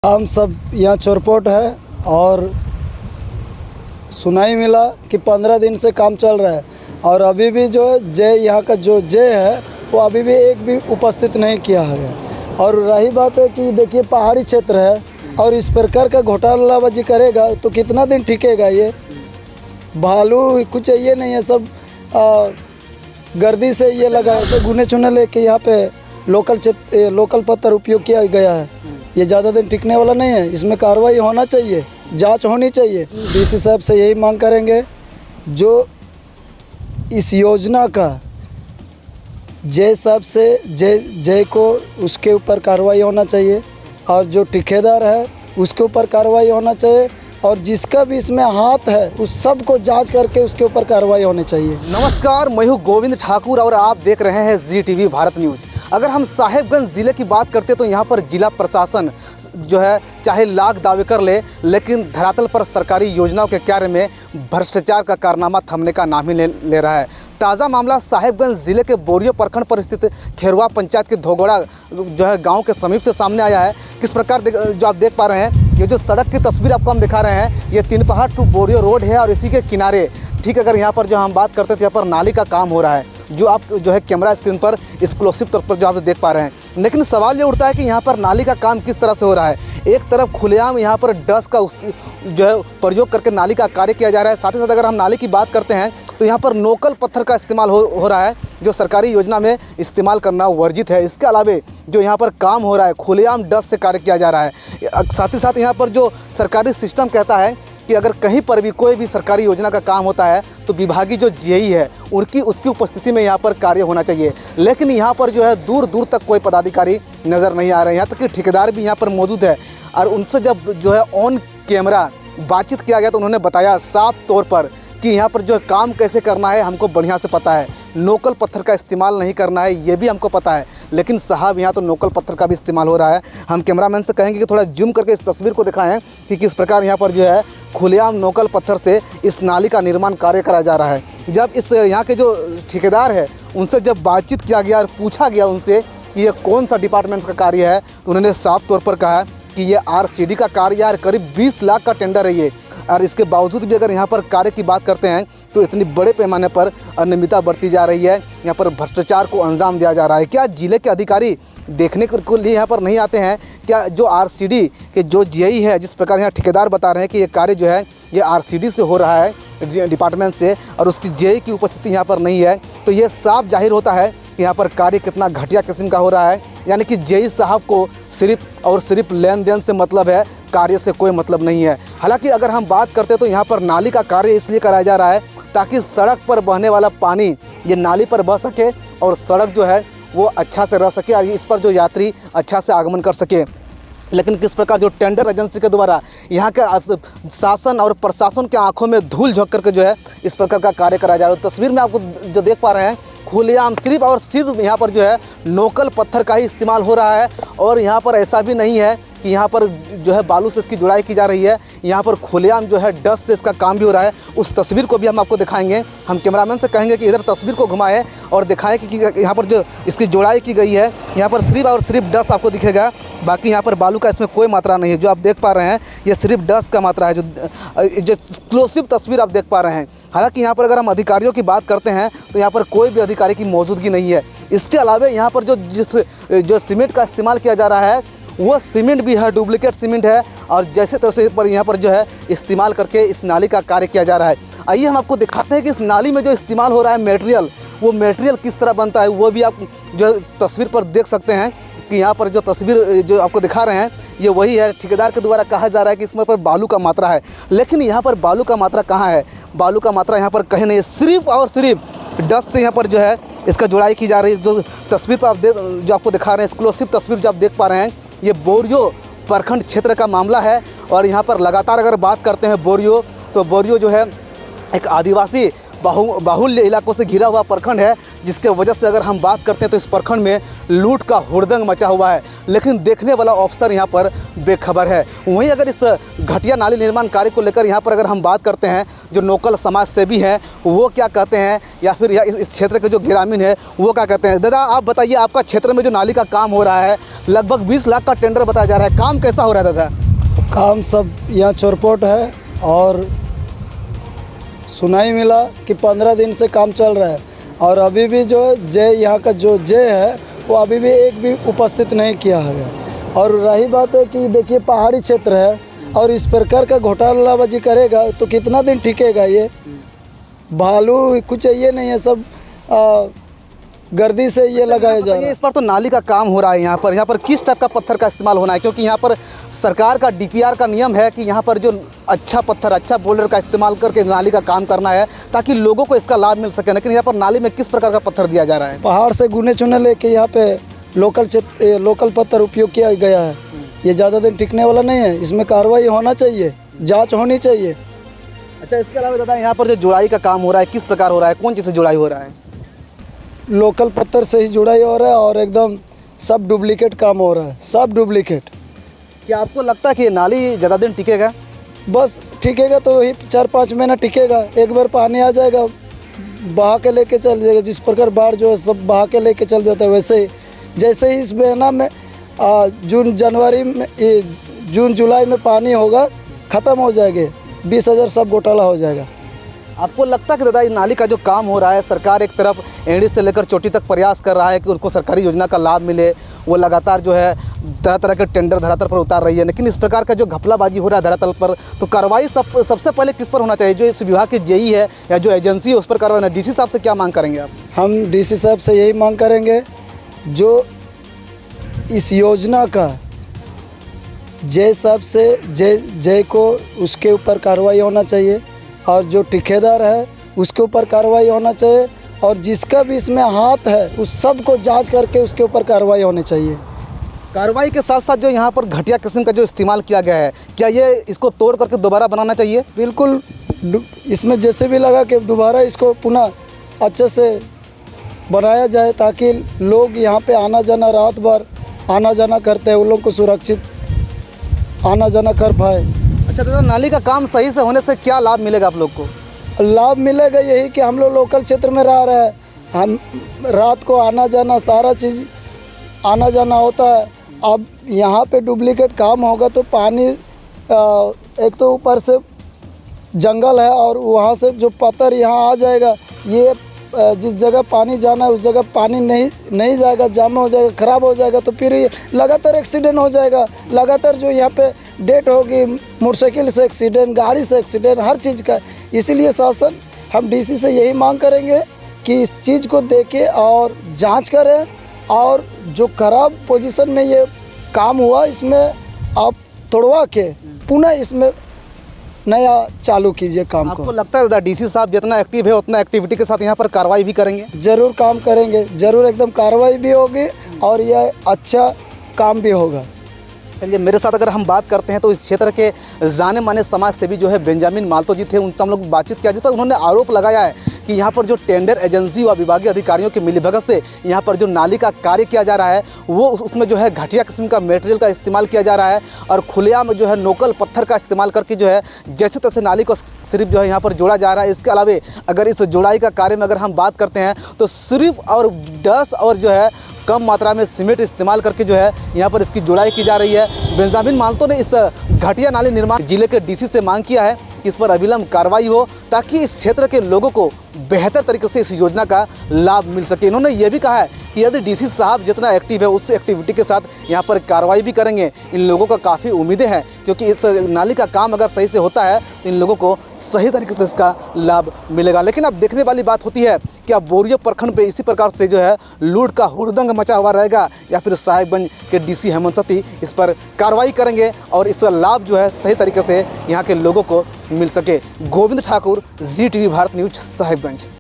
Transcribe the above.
हम सब यहाँ चोरपोट है और सुनाई मिला कि 15 दिन से काम चल रहा है और अभी भी जो जय यहाँ का जो जय है वो अभी भी एक भी उपस्थित नहीं किया है। और रही बात है कि देखिए पहाड़ी क्षेत्र है और इस प्रकार का घोटालाबाजी करेगा तो कितना दिन टिकेगा। ये भालू कुछ ये नहीं है, सब गर्दी से ये लगा है, तो गुने चुने लेके यहाँ पे लोकल पत्थर उपयोग किया गया है। ये ज़्यादा दिन टिकने वाला नहीं है, इसमें कार्रवाई होना चाहिए, जांच होनी चाहिए। डीसी साहब से यही मांग करेंगे जो इस योजना का जय साहब से जय को उसके ऊपर कार्रवाई होना चाहिए और जो ठेकेदार है उसके ऊपर कार्रवाई होना चाहिए और जिसका भी इसमें हाथ है उस सब को जांच करके उसके ऊपर कार्रवाई होनी चाहिए। नमस्कार, मैं हूं गोविंद ठाकुर और आप देख रहे हैं ZTV भारत न्यूज़। अगर हम साहेबगंज ज़िले की बात करते तो यहाँ पर जिला प्रशासन जो है चाहे लाख दावे कर ले, लेकिन धरातल पर सरकारी योजनाओं के कार्य में भ्रष्टाचार का कारनामा थमने का नाम ही ले रहा है। ताज़ा मामला साहेबगंज ज़िले के बोरियो प्रखंड पर स्थित खेरवा पंचायत के धोगोड़ा जो है गांव के समीप से सामने आया है। किस प्रकार जो आप देख पा रहे हैं, ये जो सड़क की तस्वीर आपको हम दिखा रहे हैं, ये 3 पहाड़ टू बोरियो रोड है और इसी के किनारे ठीक अगर यहाँ पर जो हम बात करते थे, यहाँ पर नाली का काम हो रहा है जो आप जो है कैमरा स्क्रीन पर एक्सक्लूसिव तौर पर जो आप देख पा रहे हैं। लेकिन सवाल ये उठता है कि यहाँ पर नाली का काम किस तरह से हो रहा है। एक तरफ खुलेआम यहाँ पर डस्ट का जो है प्रयोग करके नाली का कार्य किया जा रहा है, साथ ही साथ अगर हम नाली की बात करते हैं तो यहाँ पर लोकल पत्थर का इस्तेमाल हो रहा है जो सरकारी योजना में इस्तेमाल करना वर्जित है। इसके अलावे जो यहाँ पर काम हो रहा है खुलेआम डस्ट से कार्य किया जा रहा है। साथ ही साथ यहाँ पर जो सरकारी सिस्टम कहता है कि अगर कहीं पर भी कोई भी सरकारी योजना का काम होता है तो विभागीय जो जेई है उसकी उपस्थिति में यहाँ पर कार्य होना चाहिए, लेकिन यहाँ पर जो है दूर दूर तक कोई पदाधिकारी नज़र नहीं आ रहे हैं। यहाँ तक कि ठेकेदार भी यहाँ पर मौजूद है और उनसे जब जो है ऑन कैमरा बातचीत किया गया तो उन्होंने बताया साफ तौर पर कि यहाँ पर जो काम कैसे करना है हमको बढ़िया से पता है, लोकल पत्थर का इस्तेमाल नहीं करना है ये भी हमको पता है। लेकिन साहब यहाँ तो लोकल पत्थर का भी इस्तेमाल हो रहा है। हम कैमरामैन से कहेंगे कि थोड़ा जूम करके इस तस्वीर को दिखाएं कि किस प्रकार यहाँ पर जो है खुलेआम लोकल पत्थर से इस नाली का निर्माण कार्य कराया जा रहा है। जब इस यहाँ के जो ठेकेदार है उनसे जब बातचीत किया गया और पूछा गया उनसे कि ये कौन सा डिपार्टमेंट का कार्य है तो उन्होंने साफ तौर पर कहा कि ये RCD का कार्य है, करीब 20 लाख का टेंडर है ये। और इसके बावजूद भी अगर यहाँ पर कार्य की बात करते हैं तो इतनी बड़े पैमाने पर अनियमितता बढ़ती जा रही है, यहाँ पर भ्रष्टाचार को अंजाम दिया जा रहा है। क्या जिले के अधिकारी देखने के लिए यहाँ पर नहीं आते हैं? क्या जो RCD के जो जेई है, जिस प्रकार यहाँ ठेकेदार बता रहे हैं कि ये कार्य जो है ये RCD से हो रहा है डिपार्टमेंट से और उसकी जेई की उपस्थिति यहाँ पर नहीं है, तो ये साफ जाहिर होता है कि यहाँ पर कार्य कितना घटिया किस्म का हो रहा है। यानी कि जेई साहब को सिर्फ और सिर्फ लेन देन से मतलब है, कार्य से कोई मतलब नहीं है। हालांकि अगर हम बात करते तो यहाँ पर नाली का कार्य इसलिए कराया जा रहा है ताकि सड़क पर बहने वाला पानी ये नाली पर बह सके और सड़क जो है वो अच्छा से रह सके और इस पर जो यात्री अच्छा से आगमन कर सके। लेकिन किस प्रकार जो टेंडर एजेंसी के द्वारा यहाँ के शासन और प्रशासन के आंखों में धूल झोंक करके जो है इस प्रकार का कार्य कराया जा रहा है। तस्वीर में आपको जो देख पा रहे हैं खुलेआम सिर्फ और सिर्फ यहाँ पर जो है लोकल पत्थर का ही इस्तेमाल हो रहा है और यहाँ पर ऐसा भी नहीं है कि यहाँ पर जो है बालू से इसकी जुड़ाई की जा रही है, यहाँ पर खुलेआम जो है डस्ट से इसका काम भी हो रहा है। उस तस्वीर को भी हम आपको दिखाएंगे। हम कैमरामैन से कहेंगे कि इधर तस्वीर को घुमाएं और दिखाएं कि यहाँ पर जो इसकी जुड़ाई की गई है यहाँ पर सिर्फ और सिर्फ डस्ट आपको दिखेगा, बाकी यहाँ पर बालू का इसमें कोई मात्रा नहीं है। जो आप देख पा रहे हैं ये सिर्फ डस्ट का मात्रा है, जो एक्सक्लूसिव तस्वीर आप देख पा रहे हैं। हालांकि यहाँ पर अगर हम अधिकारियों की बात करते हैं तो यहाँ पर कोई भी अधिकारी की मौजूदगी नहीं है। इसके अलावा यहाँ पर जो सीमेंट का इस्तेमाल किया जा रहा है वो सीमेंट भी है, डुप्लीकेट सीमेंट है और जैसे तैसे पर यहाँ पर जो है इस्तेमाल करके इस नाली का कार्य किया जा रहा है। आइए हम आपको दिखाते हैं कि इस नाली में जो इस्तेमाल हो रहा है मटेरियल, वो मटेरियल किस तरह बनता है, वो भी आप जो तस्वीर पर देख सकते हैं कि यहाँ पर जो तस्वीर जो आपको दिखा रहे हैं ये वही है। ठेकेदार के द्वारा कहा जा रहा है कि इसमें पर बालू का मात्रा है, लेकिन यहाँ पर बालू का मात्रा कहाँ है? बालू का मात्रा यहाँ पर कहीं नहीं है, सिर्फ और सिर्फ डस्ट से यहाँ पर जो है इसका जुड़ाई की जा रही है। जो तस्वीर पर आप जो आपको दिखा रहे हैं एक्सक्लूसिव तस्वीर जो आप देख पा रहे हैं ये बोरियो प्रखंड क्षेत्र का मामला है और यहाँ पर लगातार अगर बात करते हैं बोरियो तो बोरियो जो है एक आदिवासी बाहुल्य इलाकों से घिरा हुआ प्रखंड है जिसके वजह से अगर हम बात करते हैं तो इस प्रखंड में लूट का हुड़दंग मचा हुआ है, लेकिन देखने वाला अफसर यहाँ पर बेखबर है। वहीं अगर इस घटिया नाली निर्माण कार्य को लेकर यहाँ पर अगर हम बात करते हैं, जो लोकल समाज सेवी हैं वो क्या कहते हैं, या फिर इस क्षेत्र के जो ग्रामीण है वो क्या कहते हैं। दादा आप बताइए, आपका क्षेत्र में जो नाली का काम हो रहा है लगभग 20 लाख का टेंडर बताया जा रहा है, काम कैसा हो रहा है दादा? काम सब यहाँ चौरपोट है और सुनाई मिला कि 15 दिन से काम चल रहा है और अभी भी जो जय यहाँ का जो जय है वो अभी भी एक भी उपस्थित नहीं किया है। और रही बात है कि देखिए पहाड़ी क्षेत्र है और इस प्रकार का घोटालाबाजी करेगा तो कितना दिन टिकेगा। ये भालू कुछ ये नहीं है, सब गर्दी से ये लगाया जा रहा है। इस पर तो नाली का काम हो रहा है, यहाँ पर किस टाइप का पत्थर का इस्तेमाल होना है? क्योंकि यहाँ पर सरकार का डीपीआर का नियम है कि यहाँ पर जो अच्छा पत्थर, अच्छा बोल्डर का इस्तेमाल करके नाली का काम करना है ताकि लोगों को इसका लाभ मिल सके। लेकिन यहाँ पर नाली में किस प्रकार का पत्थर दिया जा रहा है? पहाड़ से गुने चुने लेके यहाँ पे लोकल पत्थर उपयोग किया गया है। ये ज़्यादा दिन टिकने वाला नहीं है, इसमें कार्रवाई होना चाहिए, जाँच होनी चाहिए। अच्छा, इसके अलावा दादा यहाँ पर जो जुड़ाई का काम हो रहा है किस प्रकार हो रहा है, कौन चीज़ से जुड़ाई हो रहा है? लोकल पत्थर से ही जुड़ाई हो रहा है और एकदम सब डुप्लीकेट काम हो रहा है, सब डुप्लीकेट। क्या आपको लगता है कि ये नाली ज़्यादा दिन टिकेगा? बस टिकेगा तो वही 4-5 महीना टिकेगा। एक बार पानी आ जाएगा बहा के लेके चल जाएगा। जिस प्रकार बाढ़ जो है सब बहा के लेके चल जाता है, वैसे ही जैसे ही इस महीना में जून जुलाई में पानी होगा ख़त्म हो जाएंगे, 20,000 सब घोटाला हो जाएगा। आपको लगता है कि दादा ये नाली का जो काम हो रहा है, सरकार एक तरफ एड़ी से लेकर चोटी तक प्रयास कर रहा है कि उनको सरकारी योजना का लाभ मिले, वो लगातार जो है तरह तरह के टेंडर धरातल पर उतार रही है, लेकिन इस प्रकार का जो घपलाबाजी हो रहा है धरातल पर, तो कार्रवाई सबसे पहले किस पर होना चाहिए? जो इस विभाग के जेई है या जो एजेंसी है उस पर कार्रवाई होना। डीसी साहब से क्या मांग करेंगे आप? हम डीसी साहब से यही मांग करेंगे, जो इस योजना का जय साहब से जय को उसके ऊपर कार्रवाई होना चाहिए और जो ठेकेदार है उसके ऊपर कार्रवाई होना चाहिए और जिसका भी इसमें हाथ है उस सब को जांच करके उसके ऊपर कार्रवाई होनी चाहिए। कार्रवाई के साथ साथ जो यहाँ पर घटिया किस्म का जो इस्तेमाल किया गया है, क्या ये इसको तोड़ करके दोबारा बनाना चाहिए? बिल्कुल, इसमें जैसे भी लगा कि दोबारा इसको पुनः अच्छे से बनाया जाए ताकि लोग यहाँ पे आना जाना, रात भर आना जाना करते हैं, उन लोग को सुरक्षित आना जाना कर पाए। अच्छा दादा, नाली का काम सही से होने से क्या लाभ मिलेगा आप लोग को? लाभ मिलेगा यही कि हम लोग लोकल क्षेत्र में रह रहे हैं, हम रात को आना जाना सारा चीज़ आना जाना होता है। अब यहाँ पे डुप्लीकेट काम होगा तो पानी एक तो ऊपर से जंगल है और वहाँ से जो पत्थर यहाँ आ जाएगा, ये जिस जगह पानी जाना है उस जगह पानी नहीं जाएगा, जाम हो जाएगा, ख़राब हो जाएगा, तो फिर लगातार एक्सीडेंट हो जाएगा। लगातार जो यहाँ पे डेट होगी, मोटरसाइकिल से एक्सीडेंट, गाड़ी से एक्सीडेंट, हर चीज़ का। इसीलिए शासन हम डीसी से यही मांग करेंगे कि इस चीज़ को देखे और जांच करें और जो खराब पोजीशन में ये काम हुआ इसमें आप तोड़वा के पुनः इसमें नया चालू कीजिए काम को। आपको लगता है दादा डीसी साहब जितना एक्टिव है उतना एक्टिविटी के साथ यहाँ पर कार्रवाई भी करेंगे? ज़रूर काम करेंगे, ज़रूर एकदम कार्रवाई भी होगी और यह अच्छा काम भी होगा। चलिए, मेरे साथ अगर हम बात करते हैं तो इस क्षेत्र के जाने माने समाज सेवी जो है बेंजामिन माल्तो जी थे, उनसे हम लोग बातचीत किया, जिस पर उन्होंने आरोप लगाया है कि यहाँ पर जो टेंडर एजेंसी व विभागीय अधिकारियों की मिलीभगत से यहाँ पर जो नाली का कार्य किया जा रहा है वो उसमें जो है घटिया किस्म का मटेरियल का इस्तेमाल किया जा रहा है और खुलेआम जो है लोकल पत्थर का इस्तेमाल करके जो है जैसे तैसे नाली को सिर्फ जो है यहाँ पर जोड़ा जा रहा है। इसके अलावा अगर इस जोड़ाई का कार्य में अगर हम बात करते हैं तो सिर्फ और डस्ट और जो है कम मात्रा में सीमेंट इस्तेमाल करके जो है यहाँ पर इसकी जुड़ाई की जा रही है। बेंजामिन माल्तो ने इस घटिया नाली निर्माण जिले के डीसी से मांग किया है कि इस पर अविलंब कार्रवाई हो ताकि इस क्षेत्र के लोगों को बेहतर तरीके से इस योजना का लाभ मिल सके। इन्होंने ये भी कहा है कि यदि डीसी साहब जितना एक्टिव है उस एक्टिविटी के साथ यहाँ पर कार्रवाई भी करेंगे। इन लोगों का काफ़ी उम्मीदें हैं क्योंकि इस नाली का काम अगर सही से होता है तो इन लोगों को सही तरीके से इसका लाभ मिलेगा। लेकिन अब देखने वाली बात होती है कि अब बोरियो प्रखंड पे इसी प्रकार से जो है लूट का हुड़दंग मचा हुआ रहेगा या फिर साहेबगंज के डीसी हेमंत सती इस पर कार्रवाई करेंगे और इसका लाभ जो है सही तरीके से यहाँ के लोगों को मिल सके। Govind Thakur, ZTV Bharat news, Sahebganj.